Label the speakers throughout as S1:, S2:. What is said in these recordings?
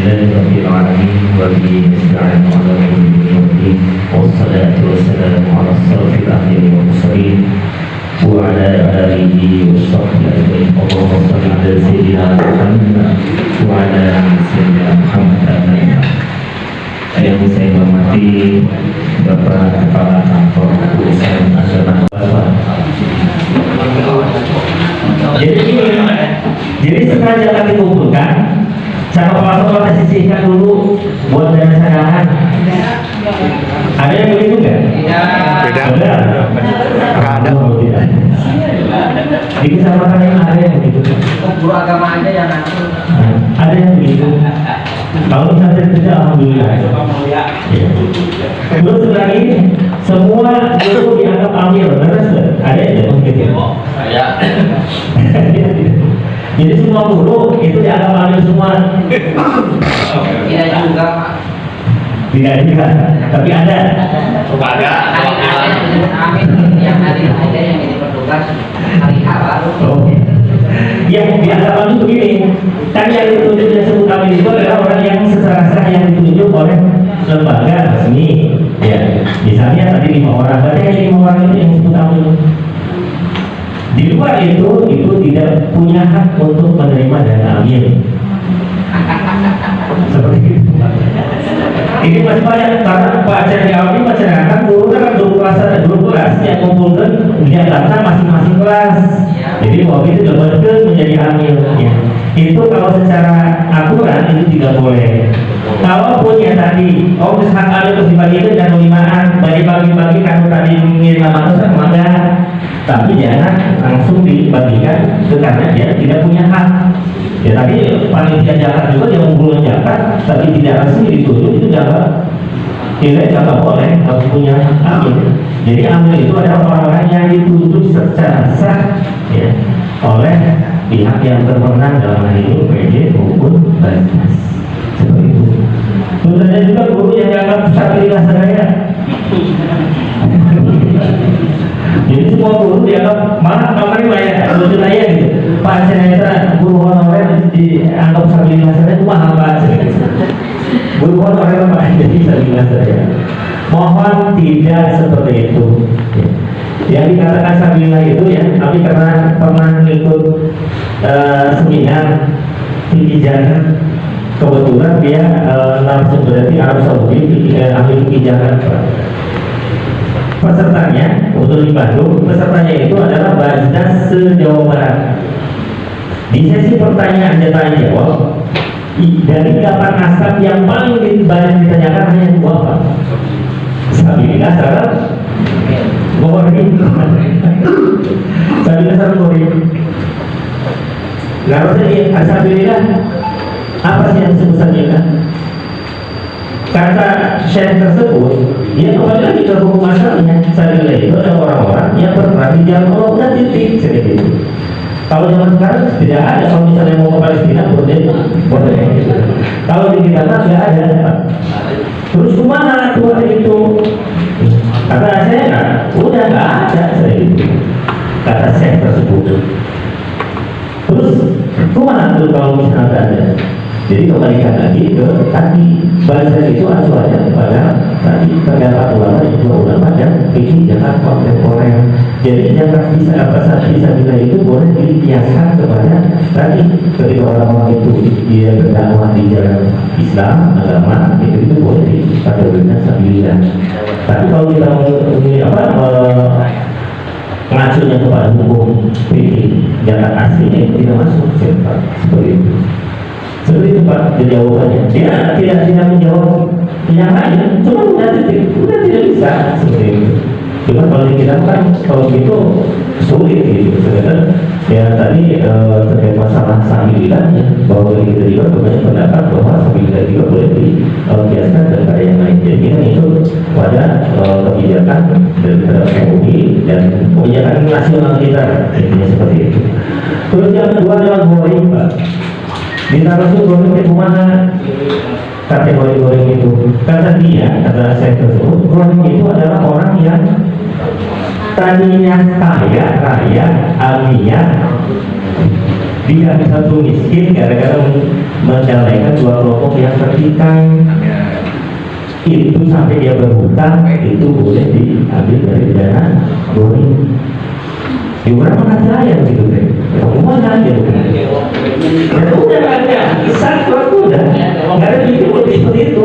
S1: لله رب العالمين وبه نستعين على امور الدين والصلاة والسلام على أشرف الأنبياء والمرسلين وعلى آله وصحبه أجمعين. اللهم صل على سيدنا محمد وعلى آل سيدنا محمد آمين. Yang saya hormati Bapak Kepala Kantor Urusan Nasional Bapak. Jadi setelah jangan dikumpulkan, sama pasal kita sisihkan dulu buat dana cadangan. Ada yang begitu nggak?
S2: Beda.
S1: Nggak ada. Disamakan yang ada yang begitu.
S3: Guru agama aja yang ngatur.
S1: Ada yang begitu. Kalau misalnya tidak, alhamdulillah. Ya. Terus lagi, semua guru dianggap amil, benar? Ada yang begitu.
S3: Ya.
S1: Jadi semua guru itu dianggap amil semua.
S3: Tidak juga, Pak.
S1: Tidak juga, tapi ada.
S3: Ada. Amin. Yang hari ada yang jadi petugas hari baru.
S1: Oke. Yang dianggap amil begini, kan yang ditunjuk dan sebut amil itu adalah orang yang secara sah yang ditunjuk oleh lembaga resmi. Ya, misalnya tadi 5 orang, berarti yang 5 orang itu yang disebut amil. Di luar itu tidak punya hak untuk menerima dana amil. Seperti itu. Ini masih banyak karena pelajaran di awal ini masyarakat guru kan 12 kelas yang kumpulkan di data masing-masing kelas. Jadi waktu itu betul menjadi amil. Ya. Itu kalau secara aturan itu tidak boleh. Kalau punya tadi, hak amil terus dibagikan dan pelimaan bagi-bagi kan tadi ngirim nama itu sama ada. Tapi jangan langsung dibagikan karena dia tidak punya hak. Ya tadi panitia zakat juga yang mengumpulkan zakat tapi tidak resmi ditunjuk itu jangan boleh, harus punya amil. Jadi amil itu adalah orang-orang yang ditunjuk secara sah ya, oleh pihak yang berwenang dalam hal ini PJ maupun Basnas. Seperti itu. Terus ada juga guru yang dianggap stabilitas saya. Jadi semua guru dianggap malah kemarin ya, lucu aja gitu. Pak Senetra guru honorer dianggap stabilitas saya itu mahal banget. Guru honorer Pak jadi stabilitas saya. Mohon tidak seperti itu. Yang dikatakan stabilitas itu ya, tapi karena pernah ikut seminar tinggi jalan. Kebetulan dia narasumber dari Arab Saudi, ahli kebijakan. Pesertanya untuk di Bandung, pesertanya itu adalah Basnas se-Jawa Barat. Di sesi pertanyaan dan tanya jawab, dari 8 aspek yang paling banyak ditanyakan hanya 2 Pak. Stabilitas saraf motorik. Stabilitas saraf motorik. Lalu stabilitas apa sih yang disebut stabilitas? Kata syekh tersebut, dia kembali lagi ke hukum asalnya. Stabilitas itu adalah orang-orang yang berperan di jalan Allah dan titik seperti itu. Kalau zaman sekarang tidak ada. Kalau misalnya mau ke Palestina boleh. Kalau di kita kan tidak ada. Terus kemana tuh itu? Kata saya kan, udah nggak ada seperti itu. Kata syekh tersebut. Terus kemana tuh kalau misalnya ada? Jadi kembalikan lagi ke tadi bahasa itu acuannya kepada tadi terdapat ulama itu ulama dan fikih zakat kontemporer. Jadi zakat bisa bila itu boleh dikiaskan kepada tadi ketika orang-orang itu dia berdakwah di jalan Islam agama itu boleh dikategorikan sabilillah. Tapi kalau kita mengacunya kepada hukum fikih zakat aslinya itu tidak masuk seperti itu. Seperti itu Pak jawabannya. Dia tidak menjawab yang lain, cuma udah tidak bisa seperti itu. Cuma kalau kita kan kalau gitu sulit gitu. Ya tadi terkait masalah sabilillahnya bahwa kita juga banyak pendapat bahwa sabilillah juga boleh dikiaskan dengan yang lain. Jadi itu pada kebijakan dari MUI dan kebijakan nasional kita intinya seperti itu. Terus yang kedua adalah goreng Pak. Di narasi goreng itu mana kategori goreng itu? Kata dia, kata saya tersebut, goreng itu adalah orang yang tadinya kaya raya aliyah Dia satu miskin gara-gara mencalonkan dua kelompok yang tertikam. Itu sampai dia berhutang, itu boleh diambil dari dana gori. Di orang mana saya gitu deh, semua aja gitu. Ya udah aja, satu waktu udah, nggak ada bingung seperti itu.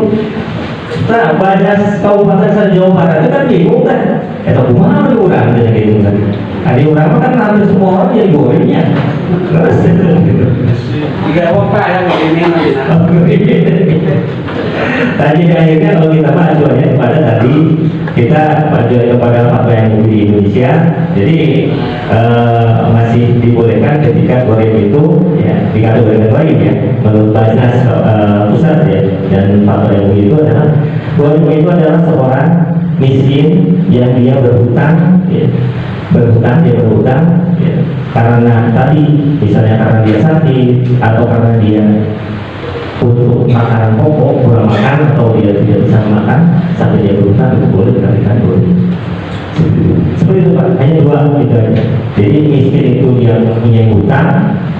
S1: Nah, banyak kabupaten Jawa Barat itu kan bingung kan, itu kumaha orang jadi bingung kan. Ada orang kan hampir semua orang jadi gorengnya, terus gitu.
S2: Tiga apa yang ini?
S1: Tadi akhirnya kalau kita acuannya kepada tadi kita acuannya kepada fatwa yang di Indonesia, jadi masih dibolehkan ketika goreng itu ya dikategorikan lain ya menurut Basnas pusat ya, dan fatwa yang itu adalah goreng itu adalah seorang miskin yang dia berhutang ya, dia berhutang ya, karena tadi misalnya karena dia sakit atau karena dia untuk makanan pokok kurang makan atau dia tidak bisa makan sampai dia berhutang, itu boleh dikalikan boleh. Seperti itu Pak, hanya dua gitu aja. Jadi miskin itu dia punya hutang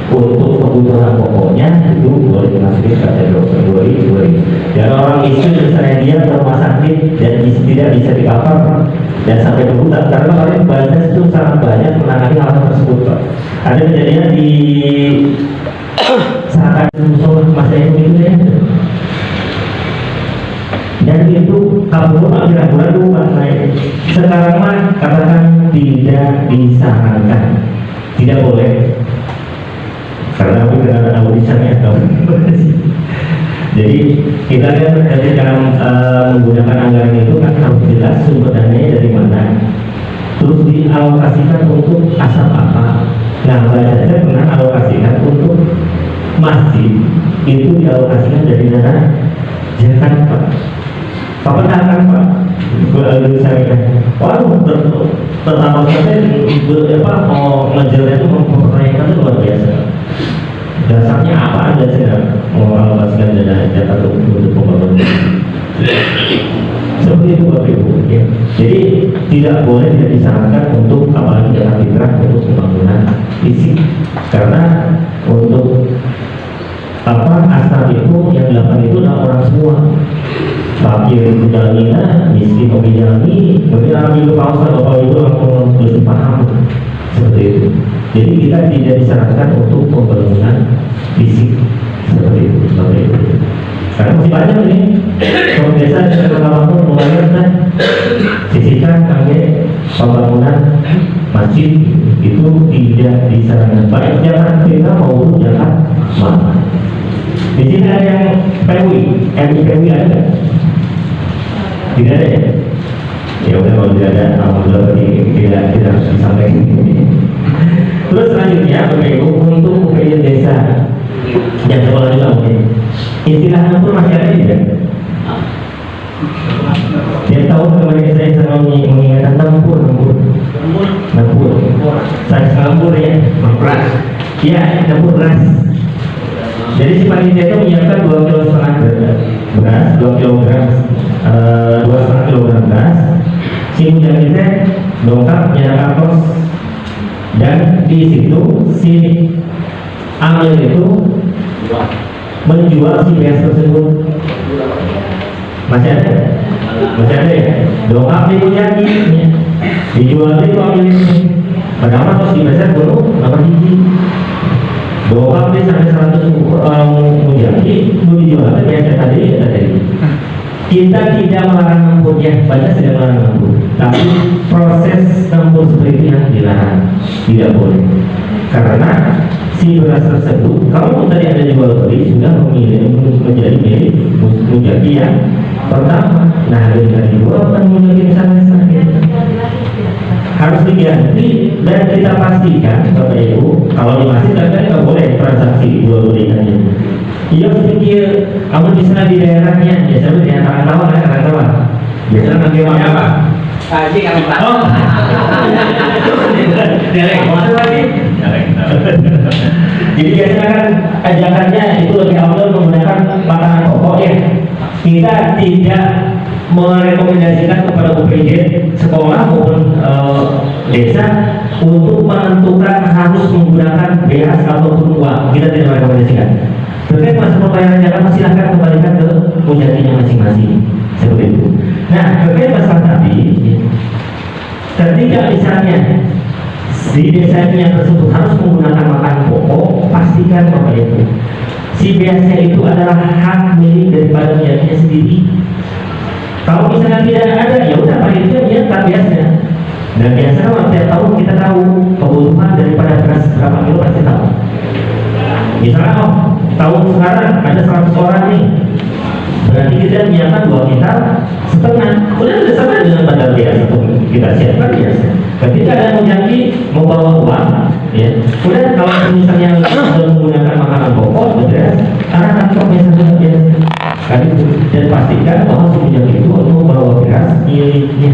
S1: untuk kebutuhan pokoknya itu boleh dimasukin kategori dua. Dan orang miskin misalnya dia ke rumah sakit dan tidak bisa di-cover dan sampai berhutang, karena kemarin banyak itu sangat banyak menangani hal tersebut Pak. Ada kejadian di saat musuh masa itu ya. Dan itu kalau bulan lupa saya sekarang mah katakan tidak disarankan, tidak boleh karena aku dengan audisinya atau jadi kita lihat nanti dalam menggunakan anggaran itu kan harus jelas sumber dananya dari mana, terus dialokasikan untuk asal apa. Nah, saya pernah alokasikan untuk masjid itu dialokasikan dari dana zakat Pak. Pemenangan Pak, gue saya waduh pertama saya mau ngejar itu mempertanyakan itu luar biasa. Dasarnya apa anda sedang mengalokasikan dana zakat untuk pembangunan? Seperti itu Bapak Ibu ya. Jadi tidak boleh, tidak disarankan untuk apalagi dana fitrah untuk pembangunan fisik, karena untuk asal itu yang dilakukan itu adalah orang semua. Fakir menjalaninya, miskin menjalani, kemudian ambil pausa Bapak Ibu langsung lebih paham seperti itu. Jadi kita tidak disarankan untuk pembangunan fisik seperti itu Bapak Ibu. Karena masih banyak ini kalau biasa setelah waktu mulai kan sisihkan pakai pembangunan masjid itu tidak disarankan, baik jangan kita maupun jangan mahal. Di sini ada yang PWI, MIPWI ada nggak? Tidak ada ya? Ya udah kalau tidak ada, alhamdulillah berarti tidak harus disampaikan. Terus selanjutnya Bapak Ibu untuk UPI desa yang sekolah juga mungkin istilahnya pun masih ada tidak? Dia tahu kemarin saya selalu mengingatkan nampur. Saya nampur ya, beras. Ya, nampur beras. Jadi si panitia itu menyiapkan 2,5 kilo beras, 2 kilogram, 2,5 kilogram beras. Si ujang kita dongkap nyalakan kos, dan di situ si amil itu menjual si beras tersebut. Masih ada ya? Dongkap di ujang ini dijual itu amil ini. Padahal kos di beras dulu nomor hiji. Dongkap di sampai 100 ujang itu dijual biasa tadi. Kita tidak melarang nampurnya, banyak tidak melarang nampur, tapi proses nampur seperti itu yang dilarang, tidak boleh. Karena si beras tersebut, kalau tadi ada jual beli sudah menjadi milik mujaki yang pertama. Nah, dari jual kan mujaki misalnya harus diganti, dan kita pastikan Bapak Ibu kalau di masjid kan nggak boleh transaksi jual beliannya. Iya pikir kamu di sana di daerahnya ya, coba di antara kawan. Biasanya nanti apa?
S3: Haji kan Pak.
S1: Oh, derek, masuk lagi. Jadi biasanya kan ajakannya itu lebih awal menggunakan makanan pokok ya. Kita tidak merekomendasikan kepada UPJ sekolah maupun desa untuk menentukan harus menggunakan beras ataupun uang. Kita tidak merekomendasikan. Terkait masalah pembayaran zakat, silahkan kembalikan ke mujahidinya masing-masing. Seperti itu. Nah, terkait masalah tadi, ketika misalnya di desanya tersebut harus menggunakan makanan pokok, pastikan bahwa itu si berasnya itu adalah hak milik daripada mujahidinya sendiri. Kalau misalnya tidak ada, ya udah panitia nyetak biasanya. Dan biasanya tiap tahun kita tahu kebutuhan daripada beras berapa kilo pasti tahu. Misalnya tahun sekarang ada 100 orang nih, berarti kita menyiapkan 2 kintal setengah. Udah sama dengan bandar biasa tuh kita siapkan biasa. Ketika ada mujaki membawa uang, ya udah kalau misalnya sudah menggunakan makanan pokok, beras, anak-anak misalnya biasa. Dan pastikan bahwa si mujaki itu untuk membawa beras miliknya.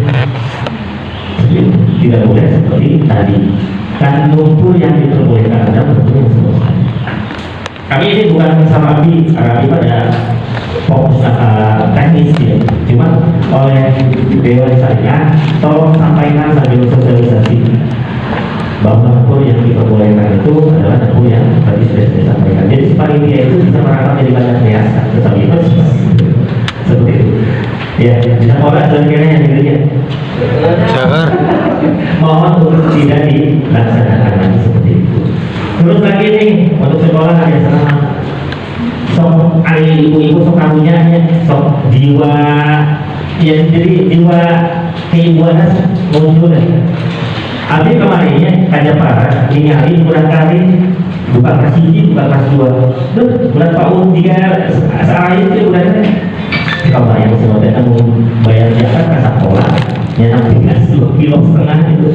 S1: Tidak boleh seperti tadi. Kan lumpur yang diperbolehkan ada betul yang selesai. Kami ini bukan sama Abi pada fokus teknis ya. Cuma oleh Dewan Syariah tolong sampaikan sambil sosialisasi bahwa dapur yang diperbolehkan itu adalah dapur yang tadi sudah saya sampaikan. Jadi si panitia itu bisa merangkap jadi banyak biasa, tetapi itu seperti itu. Ya, bisa orang dan kira yang dirinya. Mohon untuk tidak dilaksanakan lagi seperti itu. Terus lagi nih untuk sekolah ada sama sok ibu-ibu sok kamunya sok jiwa ya, jadi jiwa keibuan muncul deh. Abi kemarinnya aja parah ningali bulan kali buka kelas 1 buka kelas 2 tuh bulan tahun 3 saat itu bulannya kalau bayar sesuatu kamu bayar zakat ke sekolah ya nanti 2,5 kilo itu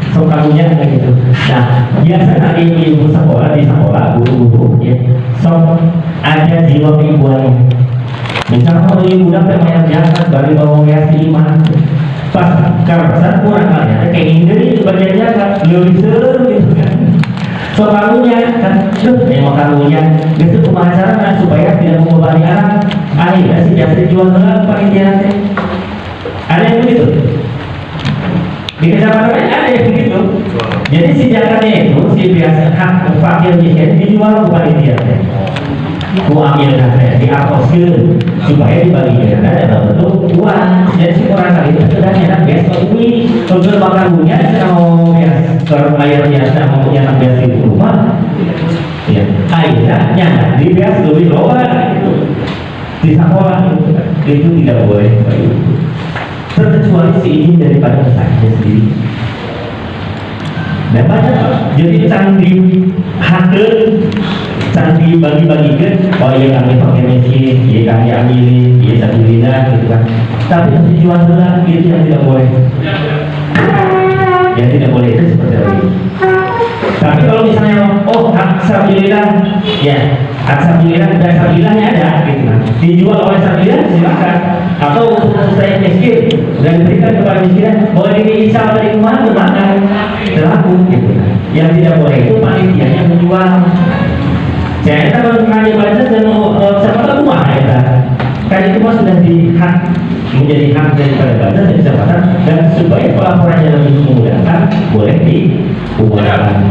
S1: so kamunya kayak gitu. Nah biasa ibu sekolah di sekolah guru-guru ya so ada jiwa keibuannya. Misalnya kalau ibu udah bayar zakat dari bawang ya iman pas karena kurang kalian kayak gini bayar zakat lebih seru gitu kan. So kamunya kan memang kamunya itu pemasaran supaya tidak membebani anak. Akhirnya si biasa dijual berapa panitia ada yang begitu di kecamatan ada yang begitu. Jadi si zakatnya itu si biasa hak fakir miskin dijual ke panitia. Ku ambil nanti diaposkan supaya dibagikan dalam bentuk uang. Jadi si orang kali itu sudah nyetak biasa ini untuk makan punya mau biasa terbayar biasa mau nyetak biasa di rumah. Ya, akhirnya nyetak di biasa lebih lower itu. Di sekolah itu tidak boleh terkecuali si izin daripada peserta sendiri. Dan banyak jadi canggih haker canggih bagi-bagikan oh iya kami pakai mesin iya kami ambilin iya satu lidah gitu kan. Tapi harus dijual dulu itu yang tidak boleh. Yang tidak boleh itu seperti itu. Tapi kalau misalnya oh aksabilillah ya aksabilillah dan sabilillahnya ada gitu kan dijual oleh sabilillah silakan atau untuk saya miskin dan diberikan kepada miskin boleh diisal dari rumah makan terlaku gitu kan. Yang tidak boleh itu panitianya menjual. Jadi kalau nanya baca dan siapa rumah ya kan itu mah sudah dihak menjadi hak daripada baca dan siapa dan supaya pelaporannya lebih memudahkan boleh dibuat.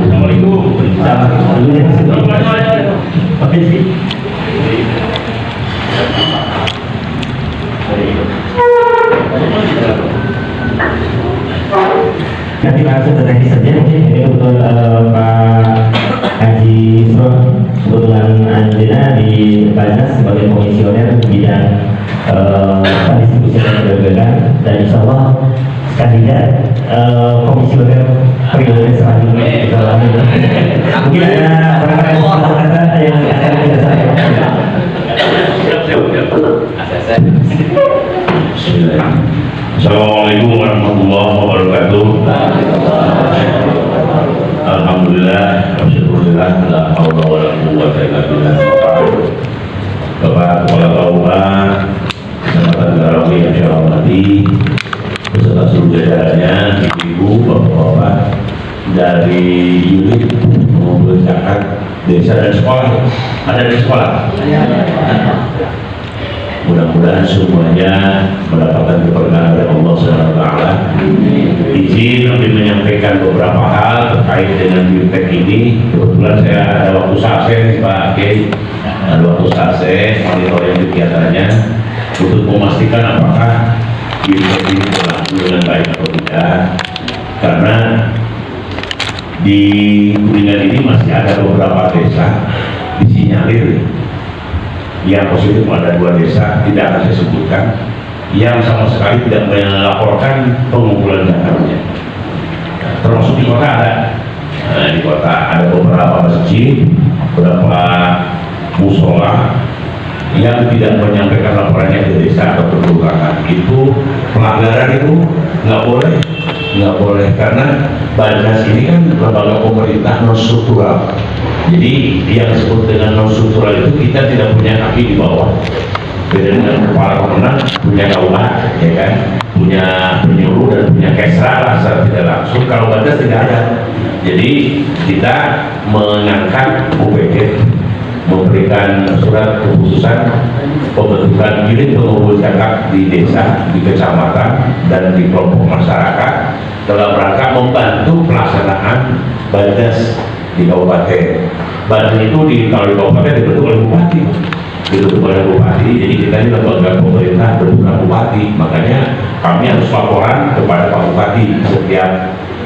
S1: Assalamualaikum. Oke sih. Nanti langsung ke teknis saja mungkin ini betul Pak Haji Isro kebetulan Anjena di Banas sebagai komisioner bidang distribusi dan perdagangan dan insya Allah kandidat komisioner periode selanjutnya kita lalui. Mungkin ada kata-kata yang akan kita sampaikan.
S4: Assalamualaikum warahmatullahi wabarakatuh. Alhamdulillah, alhamdulillah, la haula wala quwwata illa billah. Bapak Kepala Kauma Kecamatan Karawi yang saya hormati beserta seluruh jajarannya, ibu, bapak-bapak dari unit mengumpul zakat desa dan sekolah. Ada di sekolah. Mudah-mudahan semuanya mendapatkan keberkahan dari Allah SWT. Izin kami menyampaikan beberapa hal terkait dengan BIMTEK ini. Kebetulan saya ada waktu sase nih Pak Kiai, ada waktu sase monitoring kegiatannya untuk memastikan apakah BIMTEK ini berlangsung dengan baik atau tidak, karena di Kuningan ini masih ada beberapa desa disinyalir yang positif. Ada 2 desa, tidak akan saya sebutkan, yang sama sekali tidak melaporkan pengumpulan zakatnya. Termasuk di kota ada, di kota ada beberapa masjid, beberapa musola yang tidak menyampaikan laporannya ke desa atau ke kelurahan. Itu pelanggaran, itu nggak boleh karena Banjas ini kan lembaga pemerintah non struktural. Jadi yang disebut dengan non struktural itu kita tidak punya kaki di bawah. Beda dengan kepala pemenang punya KUA, ya kan, punya penyuluh dan punya kesra lah secara tidak langsung. Kalau Banjas tidak ada. Jadi kita mengangkat UPD, memberikan surat keputusan pembentukan unit pengumpul zakat di desa, di kecamatan, dan di kelompok masyarakat dalam rangka membantu pelaksanaan Banjas di kabupaten. Banjas itu kalau di kabupaten dibentuk oleh bupati, jadi kita ini lembaga pemerintah bentukan bupati, makanya kami harus laporan kepada Pak Bupati setiap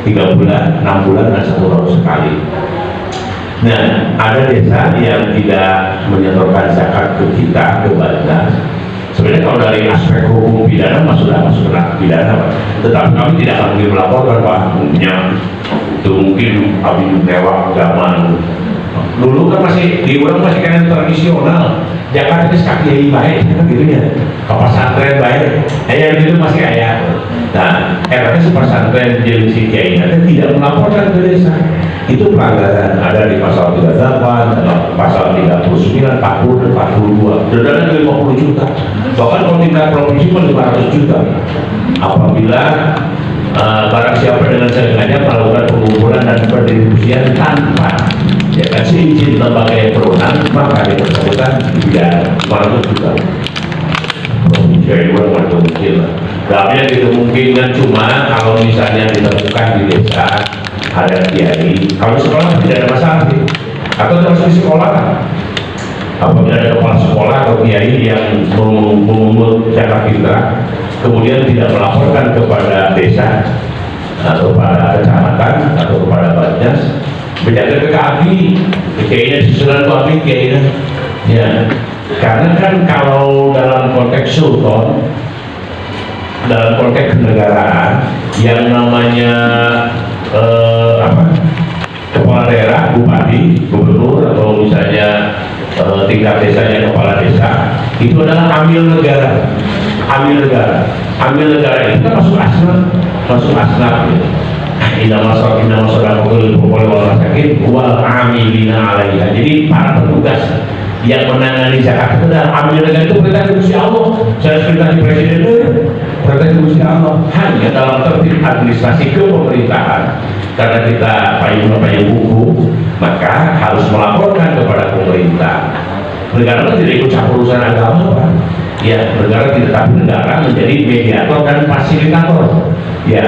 S4: 3 bulan, 6 bulan, dan 1 tahun sekali. Nah, ada desa yang tidak menyetorkan zakat ke kita, ke Banjas. Sebenarnya kalau dari aspek hukum pidana sudah masuk kena pidana, Pak. Tetapi kami tidak akan melaporkan, Pak. Itu mungkin kami lewat zaman dulu kan masih di orang masih kan tradisional. Jakarta itu kaki baik, kan gitu ya. Ke pesantren baik, yang itu masih ayah. Nah, RS pesantren jadi si kiai nanti tidak melaporkan ke desa. Itu pelanggaran, ada di pasal 38, pasal 39, 40, dan 42, denda 50 juta. Bahkan kalau tingkat provinsi pun 500 juta. Apabila barang siapa dengan sengaja melakukan pengumpulan dan pendistribusian tanpa ya kasih izin lembaga yang berwenang, maka yang bersangkutan tidak 500 juta. Provinsi itu macam mungkin lah. Tapi yang dimungkinkan cuma kalau misalnya ditemukan di desa ada kiai, kalau sekolah tidak ada masalah sih. Atau termasuk di sekolah, apabila ada kepala sekolah atau kiai yang memungut zakat fitrah, kemudian tidak melaporkan kepada desa atau pada kecamatan atau kepada Banjas, menjaga ke kami, kiainya susulan kami kiainya, ya. Karena kan kalau dalam konteks sultan, dalam konteks kenegaraan, yang namanya kepala daerah, bupati, gubernur, atau misalnya tingkat desanya kepala desa, itu adalah amil negara. Amil negara itu kan masuk asnaf gitu. Inama sodaqatul fuqara wal masakin wal amilina 'alaiha. Jadi para petugas yang menangani zakat itu adalah amil negara, itu perintah Gusti Allah. Saya perintah presiden itu perintah Gusti Allah, hanya dalam tertib administrasi kepemerintahan. Karena kita payung hukum, maka harus melaporkan kepada pemerintah. Negara kan tidak ikut campur urusan agama, Pak. Ya, negara tidak, tapi negara menjadi mediator dan fasilitator. Ya,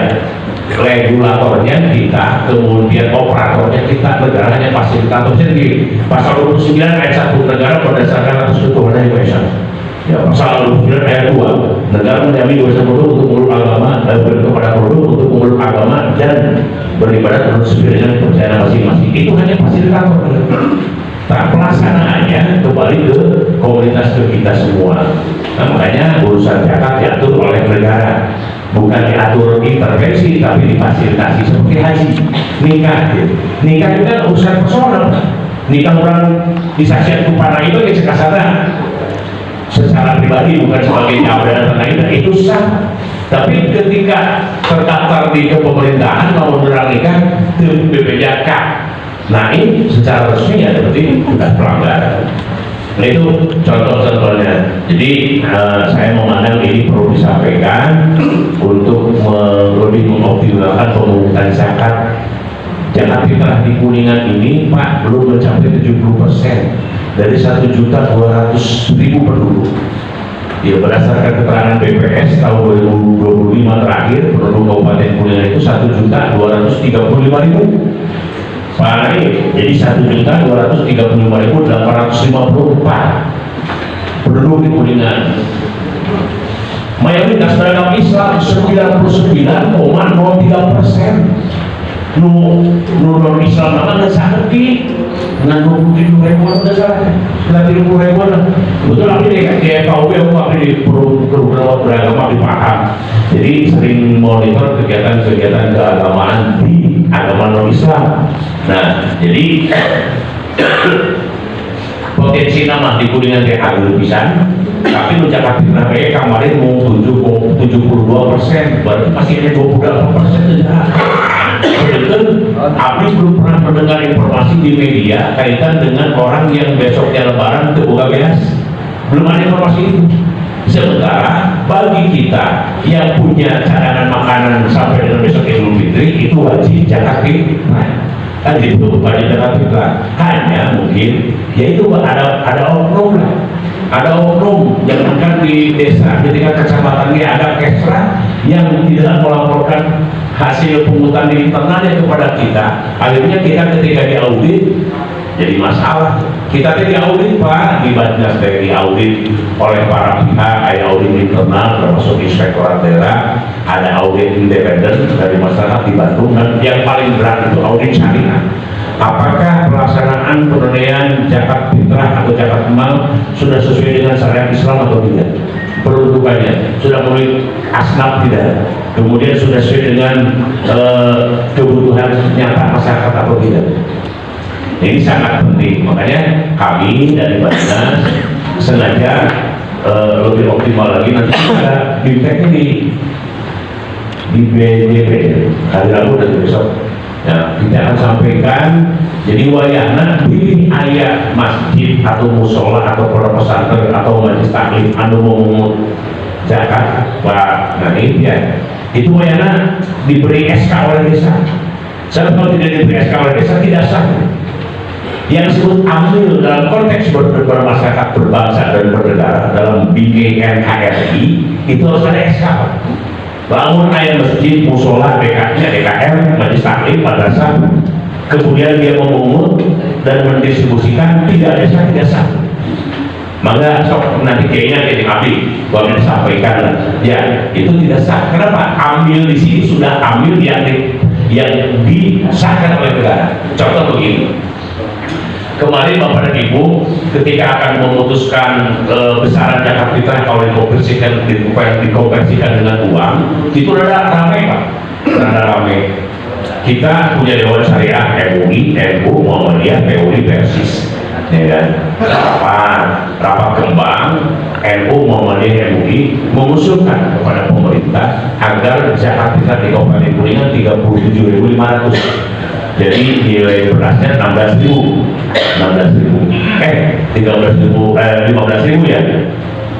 S4: regulatornya kita, kemudian operatornya kita, negara hanya fasilitator. Jadi pasal 29 ayat 1, negara berdasarkan atas ketuhanan yang Maha. Ya, pasal 29 ayat 2, negara menjamin kebebasan produk untuk memeluk agama dan kepada produk untuk memeluk agama dan beribadah menurut sesuai kepercayaan masing-masing. Itu hanya fasilitator. Nah, pelaksanaannya kembali ke komunitas, ke kita semua. Nah, makanya urusan zakat diatur oleh negara, bukan diatur intervensi, tapi difasilitasi seperti haji, nikah. Gitu. Nikah itu kan urusan personal. Nikah orang di saksian kupana itu yang sekasarnya secara pribadi, bukan sebagai jawab dan lain-lain, itu sah. Tapi ketika terdaftar di kepemerintahan mau menerang nikah ke BPJK, nah ini secara resmi ya berarti sudah pelanggaran. Nah itu contoh-contohnya. Jadi saya memandang ini perlu disampaikan untuk lebih mengoptimalkan pemungutan zakat. Zakat fitrah di Kuningan ini, Pak, belum mencapai 70% dari 1.200.000 penduduk. Ya, berdasarkan keterangan BPS tahun 2025 terakhir, penduduk Kabupaten Kuningan itu 1.235.000. Pak Ari, jadi 1.235.854 penduduk di Kuningan. Mayoritas beragama Islam 99,03%. Non Islam nama nggak sakit, nggak 20.000 nggak sakit, nggak 30.000. Betul lagi di FKUB aku pakai di program beragama di Paham. Jadi sering monitor kegiatan-kegiatan keagamaan di agama non Islam. Nah, jadi potensi nama di Kuningan kayak agak pisan, tapi nu Jakarta kayak kemarin mau 72%, berarti masih ada 28% saja. Abdi belum pernah mendengar informasi di media kaitan dengan orang yang besoknya lebaran ke buka beas. Belum ada informasi itu. Sementara bagi kita yang punya cadangan makanan sampai dengan besok Idul Fitri itu wajib zakat fitrah. Kan itu wajib zakat fitrah. Hanya mungkin yaitu ada oknum lah. Ada oknum jangankan di desa, ketika kecamatannya ada kesra yang tidak melaporkan hasil pungutan di internalnya kepada kita. Akhirnya kita ketika diaudit jadi masalah. Kita diaudit Pak, di Batnas diaudit oleh para pihak, ada audit internal termasuk inspektorat daerah, ada audit independen dari masyarakat di Bandung, dan yang paling berat itu audit syariah. Apakah pelaksanaan penunaian zakat fitrah atau zakat mal sudah sesuai dengan syariat Islam atau tidak? Peruntukannya sudah mulai asnaf tidak? Kemudian sudah sesuai dengan kebutuhan nyata masyarakat atau tidak? Ini sangat penting. Makanya kami dari Batnas sengaja lebih optimal lagi nanti kita di BJP hari Rabu dan besok. Ya, kita akan sampaikan. Jadi wayahna pilih ayat masjid atau musola atau pondok pesantren atau majelis taklim anu memungut zakat Pak. Nah ini ya, itu wayahna diberi SK oleh desa. Kalau tidak diberi SK oleh desa tidak sah. Yang disebut amil dalam konteks bermasyarakat berbangsa dan bernegara dalam BKNKRI itu harus ada SK. Bangun ayat masjid, musola, DKM, majelis taklim, madrasah, kemudian dia memungut dan mendistribusikan tidak sah. Maka sok nanti kayaknya jadi abdi, gua akan sampaikan lah. Ya itu tidak sah. Kenapa? Ambil di sini sudah ambil yang disahkan oleh negara. Contoh begini. Kemarin Bapak dan Ibu ketika akan memutuskan besaran zakat fitrah kalau dikonversikan dengan uang itu rada ramai Pak, rada ramai. Kita punya Dewan Syariah MUI, NU, Muhammadiyah, PUI, Persis, ya kan? Rapat kembang NU, Muhammadiyah, MUI mengusulkan kepada pemerintah agar zakat fitrah di Kabupaten Kuningan 37.500. Jadi nilai berasnya 15.000 ya,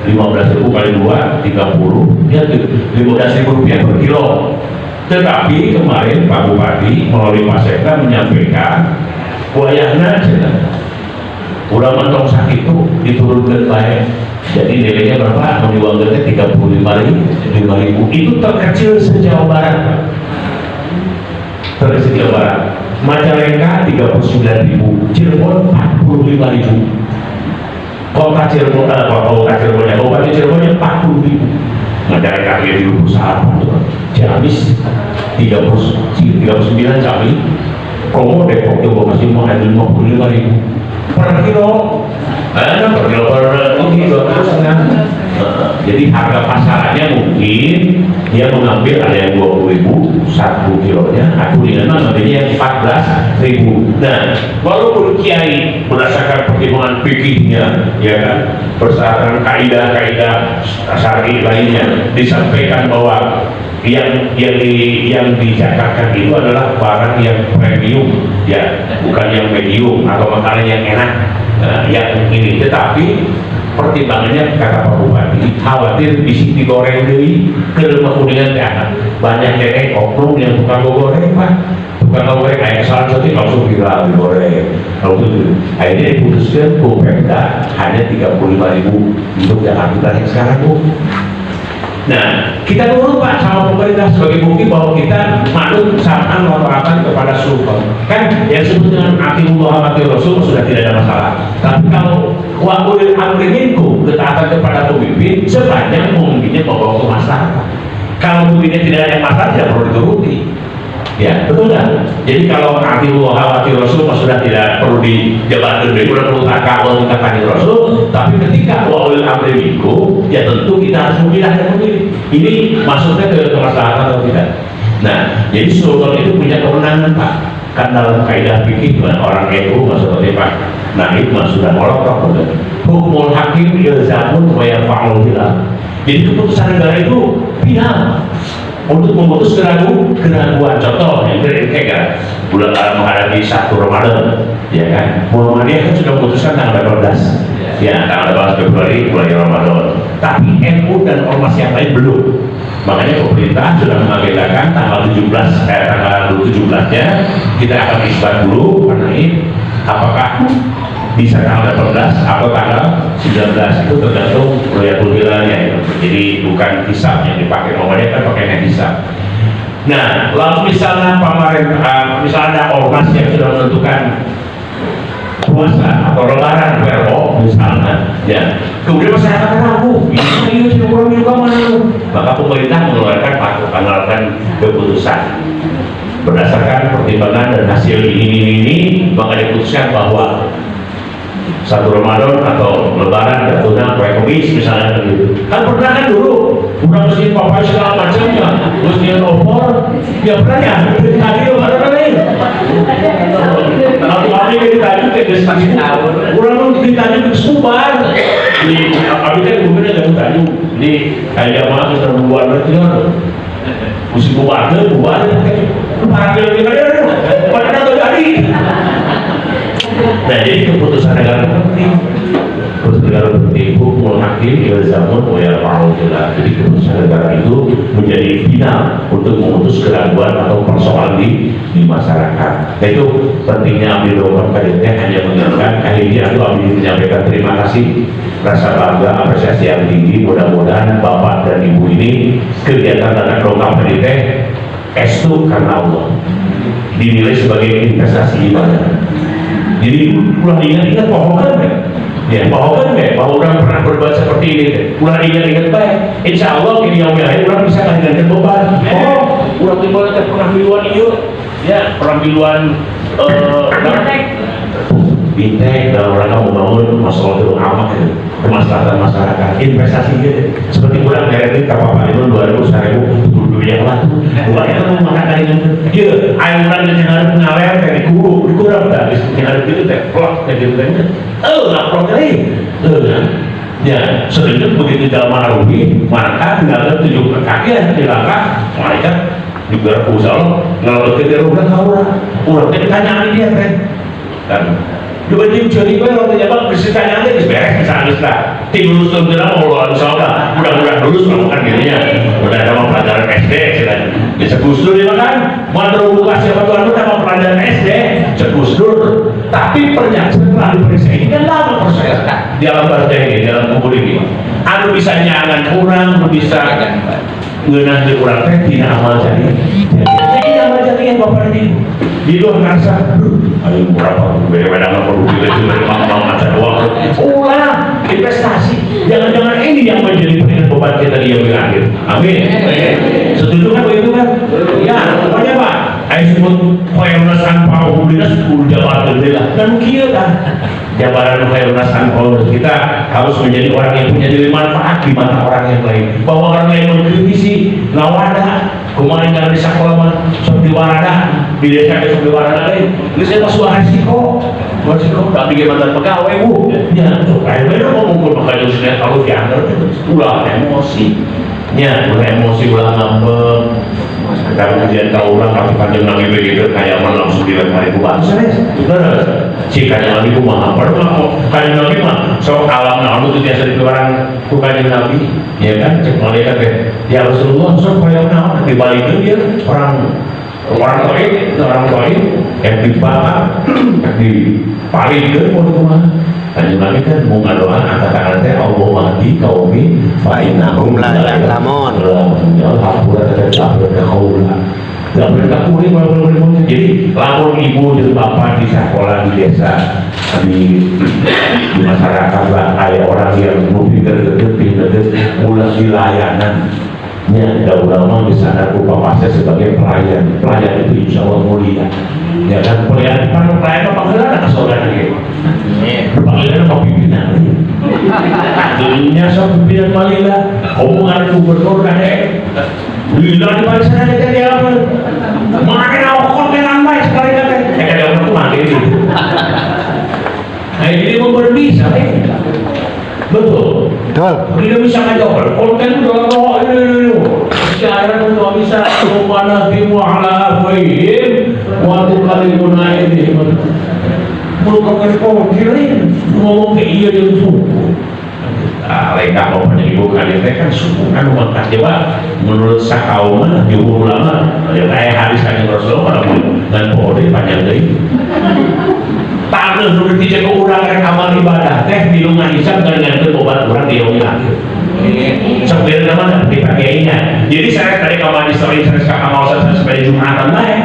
S4: 15.000 kali 2 30 ya 15.000 rupiah per kilo. Tetapi kemarin Pak Bupati melalui Pak Sekda menyampaikan wayahna udah mentong sakit itu diturunkan baik. Jadi nilainya berapa? Menjualnya 35.000 itu terkecil se-Jawa Barat. Terkecil Jawa Barat. Majalengka 39.000, Cirebon 45.000. Kota Cirebonnya Kabupaten Cirebonnya 40.000. Majalengka 21, Ciamis 39 Ciamis, Komo Depok juga masih mau ada 55.000 per kilo. Per kilo per kilo jadi harga pasarannya mungkin dia mengambil ada yang 20.000 1 kilonya, aku dengan namanya 14.000. Nah, walaupun kiai berdasarkan pertimbangan fikihnya, ya kan, berdasarkan kaidah-kaidah syar'i lainnya disampaikan bahwa yang dizakatkan itu adalah barang yang premium, ya, bukan yang medium atau makanan yang enak, yang ini. Tetapi pertimbangannya kata Pak Bupati khawatir bisa digoreng dari ke rumah Kuningan banyak oknum yang bukan goreng Pak, bukan goreng kayak kesalahan seperti langsung viral digoreng. Kalau itu akhirnya diputuskan Pemda hanya 35.000 untuk Jakarta yang sekarang Bu. Nah, kita nurut Pak sama pemerintah sebagai bukti bahwa kita manut saran menerapkan kepada sultan. Kan yang disebut dengan atiullah wa atiur rasul sudah tidak ada masalah. Tapi kalau wa ulil amri minkum, ketaatan kepada pemimpin sebanyak mungkinnya membawa ke masyarakat. Kalau pemimpinnya tidak ada masalah tidak perlu dituruti. Ya, betul kan? Jadi kalau atiullah wa atiur rasul sudah tidak perlu dijabarkan, sudah perlu takawul kita kanjeng Rasul. Tapi ketika wa ulil amri minkum, ya tentu kita harus memilah dan memilih. Ini maksudnya ke kemaslahatan atau tidak? Nah, jadi sultan itu punya kewenangan Pak. Kan dalam kaidah fikih orang itu maksudnya Pak Naib sudah molok hukumul hakim ilzamun wa yarfa'ul khilaf. Jadi keputusan negara itu final untuk memutus keraguan. Contoh yang kayak bulan menghadapi 1 Ramadan, ya kan? Muhammadiyah kan sudah memutuskan tanggal 18, ya tanggal 18 Februari mulai Ramadan. Tapi NU dan ormas yang lain belum. Makanya pemerintah sudah mengagendakan tanggal 17-nya kita akan isbat dulu mengenai apakah bisa tanggal 18 atau tanggal 19 itu tergantung Ruyatul Hilalnya. Jadi bukan hisab yang dipakai, Muhammadiyah kan pakainya hisab. Nah, lalu misalnya pemerintah, misalnya ormas yang sudah menentukan puasa atau lebaran WRO misalnya, ya kemudian masyarakat ragu, ini sudah kurang juga mana, maka pemerintah mengeluarkan keputusan berdasarkan pertimbangan dan hasil ini, maka diputuskan bahwa 1 Ramadan atau lebaran jatuhnya kue komis misalnya gitu. Kan pernah kan dulu udah mesti papai segala macamnya, mesti opor, ya pernah ya tadi mana lain. Kalau kami ditanya ke destinasi tahun, orang ditanya ke Subar, di kami kan bukan ada ditanya di kayak mana kita membuat betul, mesti buat, para kira-kira pada tahu tadi. Nah, jadi keputusan negara penting. Keputusan negara penting hukumul hakim ilzamun wa yarfa'ul khilaf. Jadi keputusan negara itu menjadi final untuk memutus keraguan atau persoalan di masyarakat. Nah, itu pentingnya ambil doa KDT hanya mengingatkan akhirnya itu ambil menyampaikan terima kasih, rasa bangga, apresiasi yang tinggi. Mudah-mudahan Bapak dan Ibu ini kegiatan dan program KDT estu karena Allah dinilai sebagai investasi ibadah. Jadi ulah ingat-ingat pahokan ya pahokan bahwa orang pernah berbuat seperti ini ulah ingat-ingat baik, insya Allah ini yang akhir orang bisa menggantikan beban. Ulah tiba-tiba pernah biluan itu ya pernah biluan bintek dalam rangka membangun masalah itu amat kemaslahatan masyarakat, investasi gitu seperti bulan dari kapal itu 200.000 dunia lah bukan itu makan dari itu air bulan yang harus ngalir dari kurang habis yang harus gitu teh plok kayak gitu teh nggak plok lagi ya sering begitu dalam Arabi maka tinggal 7 kaki di langkah mereka juga usah kalau kita udah ditanya dia teh kan dua jam jadi gue waktu jawab beritanya nanti beres misalnya tim lulus tuh bilang mau lulus saudara mudah-mudahan lulus melakukan gininya udah ada mau pelajaran SD bisa gusdur ya kan mau buka siapa tuan udah mau pelajaran SD gusdur tapi pernyataan setelah diperiksa ini kan lama proses di dalam bahasa ini dalam kubur ini anu bisa nyangan kurang bisa ngenang di kurang teh tidak amal jadi amal jadi yang bapak ini di luar ngerasa ayo berapa beda-beda nggak perlu gitu mau ngaca doang ulah investasi jangan-jangan ini yang menjadi peringkat beban kita di yang akhir amin setuju kan begitu kan ya pokoknya Pak ayo sebut Khairunnas Anfa'u Dinas 10 jabatan lah dan kia kan jabatan Khairunnas Anfa'u kita harus menjadi orang yang punya nilai manfaat di mata orang yang lain bahwa orang lain mengkritisi ngawada kemarin jangan di sekolah seperti warada di desa seperti warada lain ini saya masuk resiko tak bikin mantan pegawai Bu ya supaya benar mau ngumpul makanya sudah kalau diantar ulah emosi ya ulah emosi ulah ngambek kita kemudian tahu orang tapi panjang Nabi begitu kayak langsung dilempari bukan bener si kayak Nabi kumaha padahal kayak Nabi mah so alam namun itu biasa di orang bukannya Nabi ya kan cek malaikat ya Rasulullah so kayak naon dibalikin dia orang orang toib yang dibakar, yang dipalingkan mau rumah. Kanjeng Nabi kan mau ngadoan katakan teh Allah mahdi kaumi fa innahum la ya'lamun. Ya hampura teh kaula. Tidak kuning jadi lamun ibu dan bapak di sekolah di desa di masyarakat lah ada orang yang pindah mulai di layanan ulama bisa ada bapaknya sebagai pelayan itu insya Allah mulia ya kan pelayan apa enggak saudara gitu pelayan apa pimpinan dunia sok pimpinan malila omongan gubernur kan bila di balik sana dia apa makin awal kan baik sekali kan dia orang tuh makin itu nah jadi berbisa betul tidak bisa ngajak konten udah sekarang udah bisa mana timu ala bayin waktu kali munai ini bukan konten ngomong ke iya yang sungguh lain tak mau menyebutkan itu kan sungguh kan mengangkat coba menurut sakaum jumhur ulama yang kayak hadis kanjeng Rasulullah dan boleh panjang dari tanah dulu dijaga orang yang amal ibadah teh dilungan isap dengan obat orang di yomi lagi sebenarnya mana dipakainya jadi saya tadi kawan di story saya sekarang mau saya sebagai Jumatan baik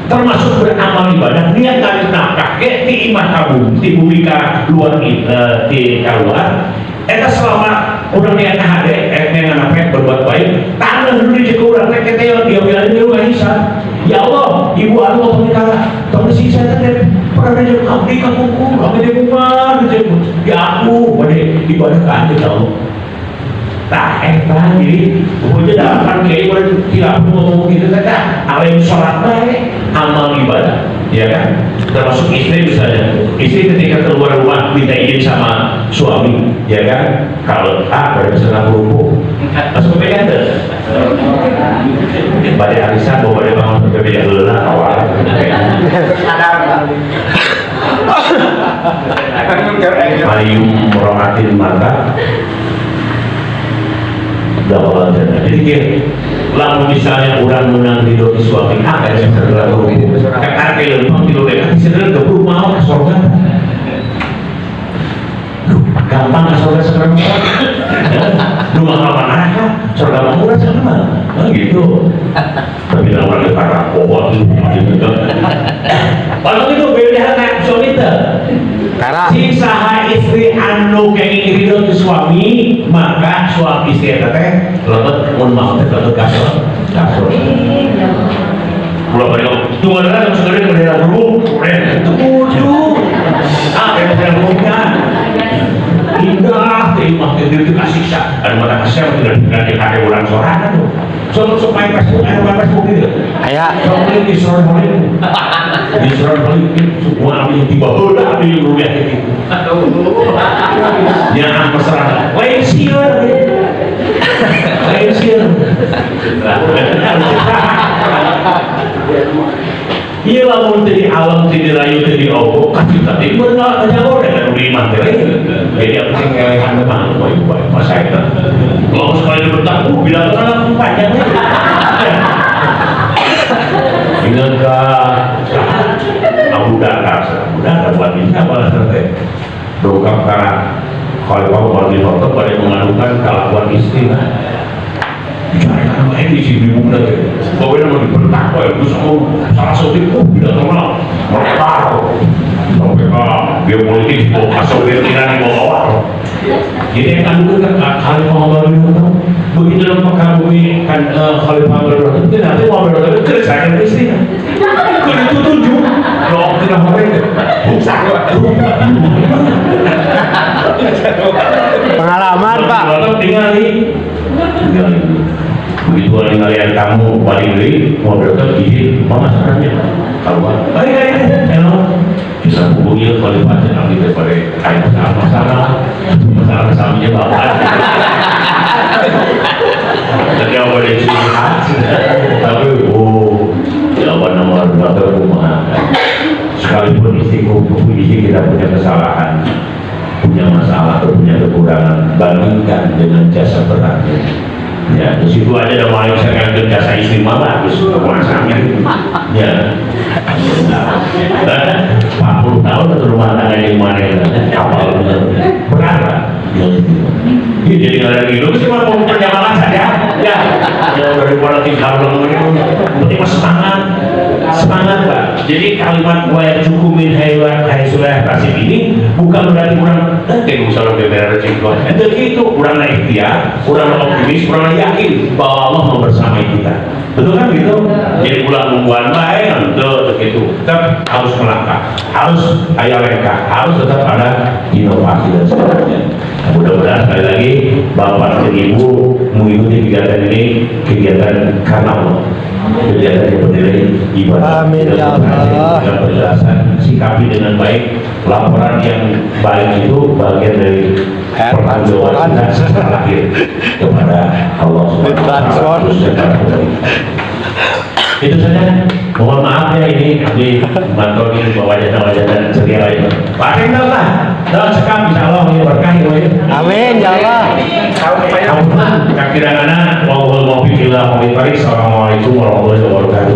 S4: termasuk beramal ibadah niat dari nafkah di imah tabung di bumika luar di keluar eta selama orang niat hade yang apa berbuat baik tanah dulu dijaga orang teh kita yang dia bilang di rumah isap ya Allah ibu Allah pemikala tahun sisa teh pernah aja kami kampungku kami di rumah ya aku pada ibadah ke ya Allah tak jadi pokoknya dalam kiai tidak ngomong gitu saja alim sholat baik amal ibadah ya kan termasuk istri misalnya istri ketika keluar rumah minta izin sama suami ya kan kalau pada misalnya berhubung masuk pegang tuh pada arisan bahwa pada bangun berbeda lelah awal Marium merohatin mata dakwah jannah. Jadi gini, lalu misalnya orang menang di doa suami apa yang saya lakukan? Kakak kalau memang di doa sedang ke rumah ke surga. Gampang ke surga sekarang. Rumah apa aja? Surga murah sama. Nah gitu. Tapi orang itu karena pohon gitu. Kalau itu beda dengan suami itu. Si saha istri anu kenging ridho ke suami maka suami istri teh lemet mun mau teh lemet kasur pulau bariau tunggu ada yang segera berdera dulu keren tujuh yang sedang bukan indah terima itu kasih sah ada mata kasih tidak dikasih orang sorangan tuh supaya Facebook gitu ayah soalnya di Israel semua ambil tiba bola ambil rupiah gitu yang masalah lain siar iya lah mau jadi alam jadi rayu jadi obo kasih tadi benar aja orang yang beriman jadi aku sih ngelehan memang baik masa itu kalau sekali bertamu bilang orang panjang ingatkah Abu Dakar buat bisa apa selesai dongkap karena Khalifah Umar bin Khattab pada mengadukan kelakuan istri bicara ini si ibu muda bahwa dia mau dibertakwa itu semua salah satu itu tidak terkenal mereka dia politik asal berkiran di bawah jadi yang kandungan kan Khalifah Umar bin Khattab begitu dalam mengkagumi kan Khalifah Umar bin Khattab itu nanti Umar bin Khattab kerjakan istrinya itu tunjuk loh tidak mereka bukan
S5: pengalaman Pak
S4: tinggal begitu kalian kamu paling beli mau berkat izin pemasarannya keluar bisa hubungi kalau baca nanti daripada kain masalah samanya bapak tapi apa yang dilihat tapi jawaban nomor dua rumah sekalipun istri kita punya kesalahan punya masalah atau punya kekurangan bandingkan dengan jasa beratnya Ya, di situ aja ada mulai misalkan ke jasa istimewa bagus masangnya. Ya. 40 tahun atau rumah tangga yang mana kapal berat lah. Ya, jadi nggak ada gitu, cuma mau perjalanan saja. Ya, daripada tinggal belum penting semangat, semangat Pak. Jadi kalimat gua yang cukumin hai sudah tasib ini bukan berarti kurang kayak misalnya beberapa cingkong. Itu gitu, kurang ikhtiar, kurang optimis, kurang yakin bahwa Allah mau bersamai kita. Betul kan gitu? Jadi pulang membuat baik, betul gitu. Tetap harus melangkah, harus ayah lengkap, harus tetap ada inovasi dan sebagainya. Mudah-mudahan sekali lagi Bapak dan Ibu mengikuti kegiatan ini kegiatan karena Allah, kegiatan yang bernilai ibadah.
S5: Amin ya Allah.
S4: Dengan penjelasan, sikapi dengan baik. Laporan yang baik itu bagian dari pertanggungjawaban kita setelah lahir kepada Allah Subhanahu wa Ta'ala. Itu saja. Mohon maaf ya ini di bantu ini wajah-wajah ceria lain. Pakai lah. Dan sekam insya Allah ini berkah ini.
S5: Amin ya Allah.
S4: Kira-kira mau pikirlah mau ditarik. Assalamualaikum warahmatullahi wabarakatuh.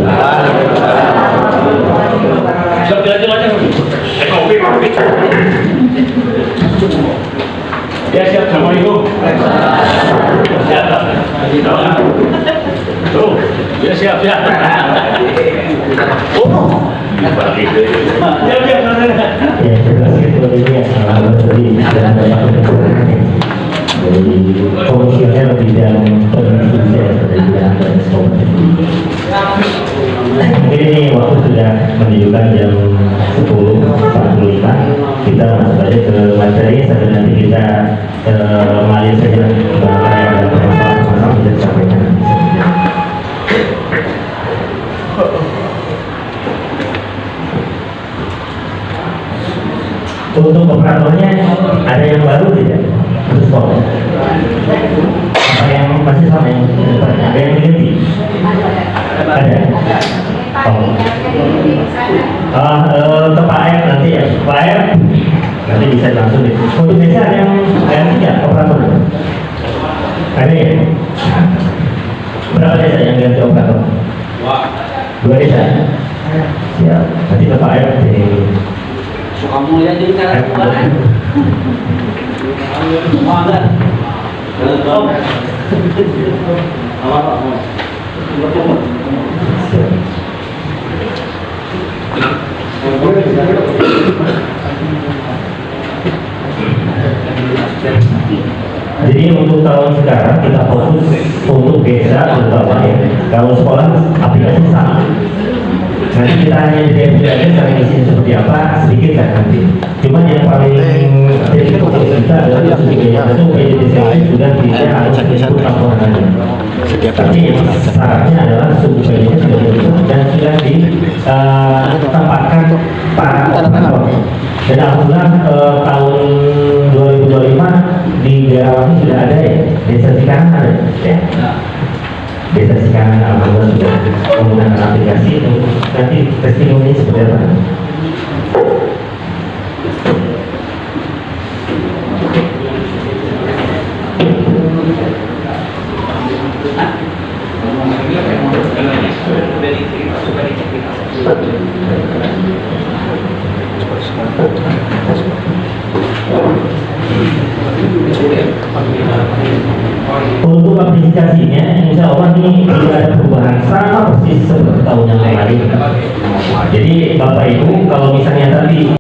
S4: Ya siap, assalamualaikum. Siap. Tuh, ya siap siap. Oh, siap siap sana.
S1: Ya, terima kasih kepada ini ya, tadi dan banyak dari komisioner bidang pendidikan dari bidang transportasi. Mungkin ini waktu sudah menunjukkan jam 10.45. Kita masuk aja ke materi sambil nanti kita mengalir saja bahwa yang ada permasalahan bisa disampaikan. Untuk operatornya ada yang baru tidak? Terus kok? Apa yang masih sama yang depannya? Ada yang diganti? Ada? Untuk Pak F nanti ya, Pak F nanti bisa langsung deh. Untuk desa ada yang ganti ya operator? Ada ya? Berapa desa yang ganti operator? 2 desa? Siap. Nanti Pak F di
S3: Suka mulia jadi cara buat. Semangat. Welcome.
S1: Jadi untuk tahun sekarang kita fokus untuk desa terutama ya. Kalau sekolah aplikasi sama. Nanti kita hanya aja cara isinya seperti apa sedikit kan nanti. Cuman yang paling jadi fokus kita adalah itu PJDC sudah tidak harus ikut laporannya. Tapi syaratnya adalah suku PJDC sudah dibentuk dan sudah ditempatkan para operator. Dan alhamdulillah tahun 2025 di daerah ini sudah ada ya, desa Sikanan ada ya. Desa Sikanan alhamdulillah sudah menggunakan aplikasi untuk nanti testimoni seperti apa. Untuk aplikasinya, insya Allah ini tidak ada perubahan sama persis seperti tahun yang lalu. Jadi Bapak Ibu, kalau misalnya tadi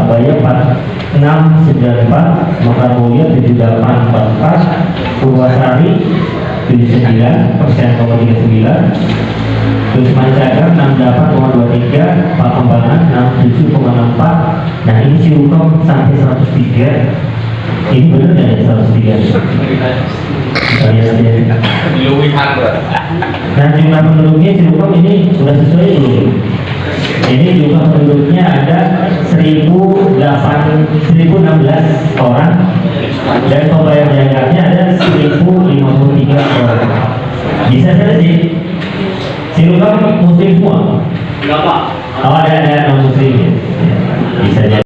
S1: Bayar 4694, Makaboya 7844, Purwasari 79%,39, terus Mancagar 68,23, Pakembangan 67,64. Nah ini Ciukom sampai 103. Ini benar nggak ya 103? Nah jumlah penduduknya Ciukom ini sudah sesuai belum? Ini jumlah penduduknya ada 1.016 orang dan pembayar zakarnya ada 1.053 orang. Bisa saja sih Ciukom muslim semua.
S3: Berapa?
S1: Oh, ada non muslim ya. Bisa jadi.